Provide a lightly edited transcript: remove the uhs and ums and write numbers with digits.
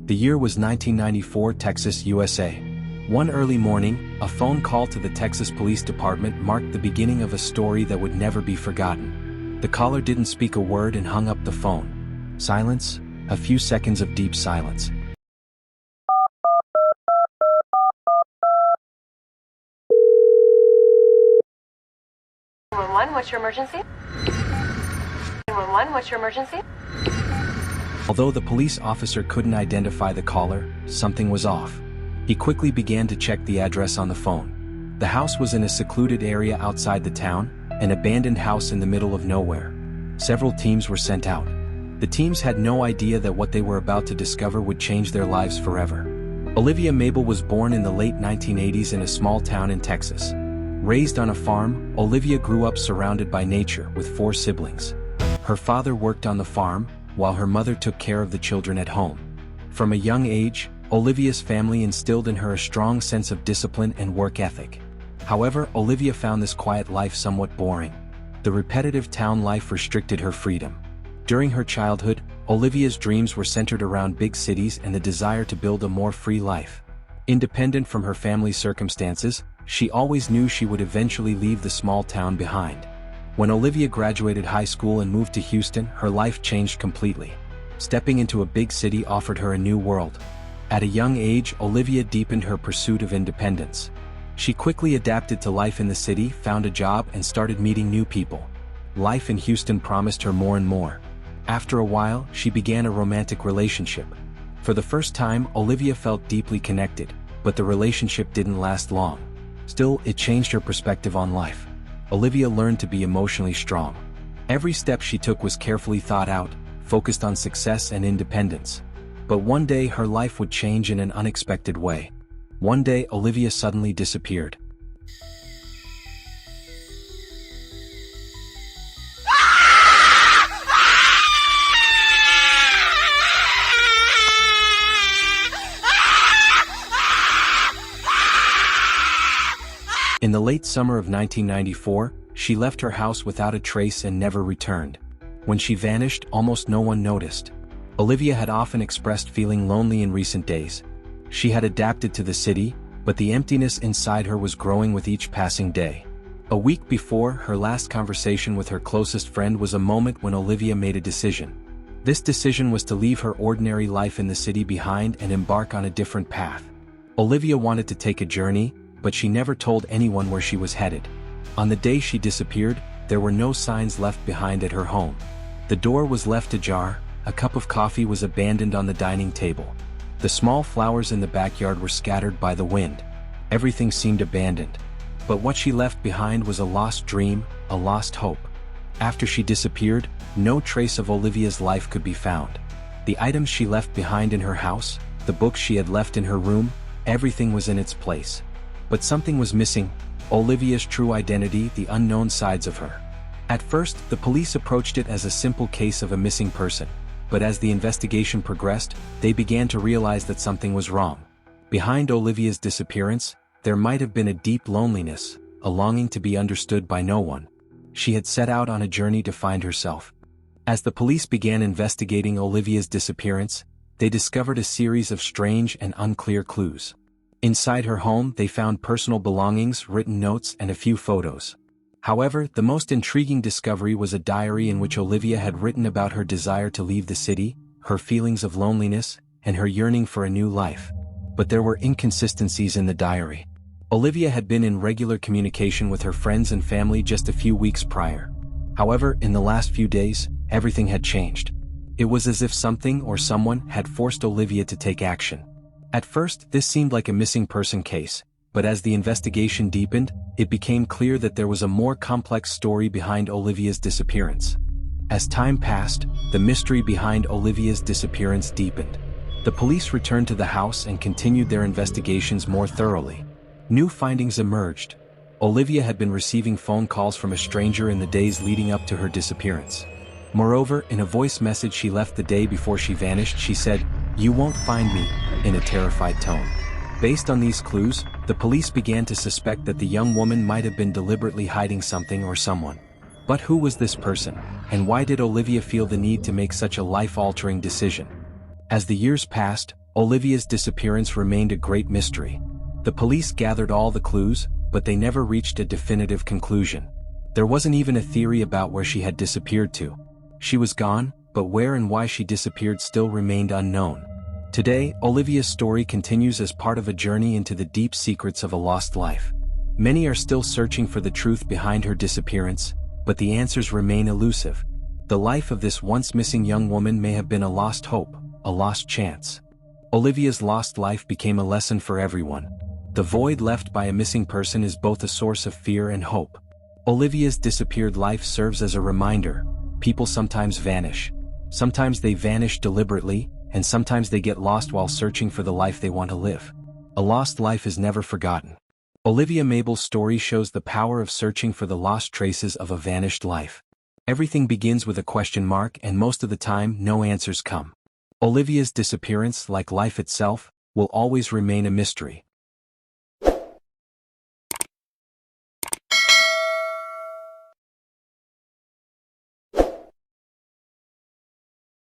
The year was 1994, Texas, USA. One early morning, a phone call to the Texas Police Department marked the beginning of a story that would never be forgotten. The caller didn't speak a word and hung up the phone. Silence, a few seconds of deep silence. What's your emergency? 911, what's your emergency? Although the police officer couldn't identify the caller, something was off. He quickly began to check the address on the phone. The house was in a secluded area outside the town, an abandoned house in the middle of nowhere. Several teams were sent out. The teams had no idea that what they were about to discover would change their lives forever. Olivia Mabel was born in the late 1980s in a small town in Texas. Raised on a farm, Olivia grew up surrounded by nature with 4 siblings. Her father worked on the farm, while her mother took care of the children at home. From a young age, Olivia's family instilled in her a strong sense of discipline and work ethic. However, Olivia found this quiet life somewhat boring. The repetitive town life restricted her freedom. During her childhood, Olivia's dreams were centered around big cities and the desire to build a more free life. Independent from her family's circumstances, she always knew she would eventually leave the small town behind. When Olivia graduated high school and moved to Houston, her life changed completely. Stepping into a big city offered her a new world. At a young age, Olivia deepened her pursuit of independence. She quickly adapted to life in the city, found a job, and started meeting new people. Life in Houston promised her more and more. After a while, she began a romantic relationship. For the first time, Olivia felt deeply connected, but the relationship didn't last long. Still, it changed her perspective on life. Olivia learned to be emotionally strong. Every step she took was carefully thought out, focused on success and independence. But one day her life would change in an unexpected way. One day Olivia suddenly disappeared. In the late summer of 1994, she left her house without a trace and never returned. When she vanished, almost no one noticed. Olivia had often expressed feeling lonely in recent days. She had adapted to the city, but the emptiness inside her was growing with each passing day. A week before, her last conversation with her closest friend was a moment when Olivia made a decision. This decision was to leave her ordinary life in the city behind and embark on a different path. Olivia wanted to take a journey, but she never told anyone where she was headed. On the day she disappeared, there were no signs left behind at her home. The door was left ajar, a cup of coffee was abandoned on the dining table. The small flowers in the backyard were scattered by the wind. Everything seemed abandoned. But what she left behind was a lost dream, a lost hope. After she disappeared, no trace of Olivia's life could be found. The items she left behind in her house, the books she had left in her room, everything was in its place. But something was missing: Olivia's true identity, the unknown sides of her. At first, the police approached it as a simple case of a missing person. But as the investigation progressed, they began to realize that something was wrong. Behind Olivia's disappearance, there might have been a deep loneliness, a longing to be understood by no one. She had set out on a journey to find herself. As the police began investigating Olivia's disappearance, they discovered a series of strange and unclear clues. Inside her home, they found personal belongings, written notes, and a few photos. However, the most intriguing discovery was a diary in which Olivia had written about her desire to leave the city, her feelings of loneliness, and her yearning for a new life. But there were inconsistencies in the diary. Olivia had been in regular communication with her friends and family just a few weeks prior. However, in the last few days, everything had changed. It was as if something or someone had forced Olivia to take action. At first, this seemed like a missing person case, but as the investigation deepened, it became clear that there was a more complex story behind Olivia's disappearance. As time passed, the mystery behind Olivia's disappearance deepened. The police returned to the house and continued their investigations more thoroughly. New findings emerged. Olivia had been receiving phone calls from a stranger in the days leading up to her disappearance. Moreover, in a voice message she left the day before she vanished, she said, "You won't find me," in a terrified tone. Based on these clues, the police began to suspect that the young woman might have been deliberately hiding something or someone. But who was this person, and why did Olivia feel the need to make such a life-altering decision? As the years passed, Olivia's disappearance remained a great mystery. The police gathered all the clues, but they never reached a definitive conclusion. There wasn't even a theory about where she had disappeared to. She was gone, but where and why she disappeared still remained unknown. Today, Olivia's story continues as part of a journey into the deep secrets of a lost life. Many are still searching for the truth behind her disappearance, but the answers remain elusive. The life of this once missing young woman may have been a lost hope, a lost chance. Olivia's lost life became a lesson for everyone. The void left by a missing person is both a source of fear and hope. Olivia's disappeared life serves as a reminder. People sometimes vanish. Sometimes they vanish deliberately, and sometimes they get lost while searching for the life they want to live. A lost life is never forgotten. Olivia Mabel's story shows the power of searching for the lost traces of a vanished life. Everything begins with a question mark, and most of the time, no answers come. Olivia's disappearance, like life itself, will always remain a mystery.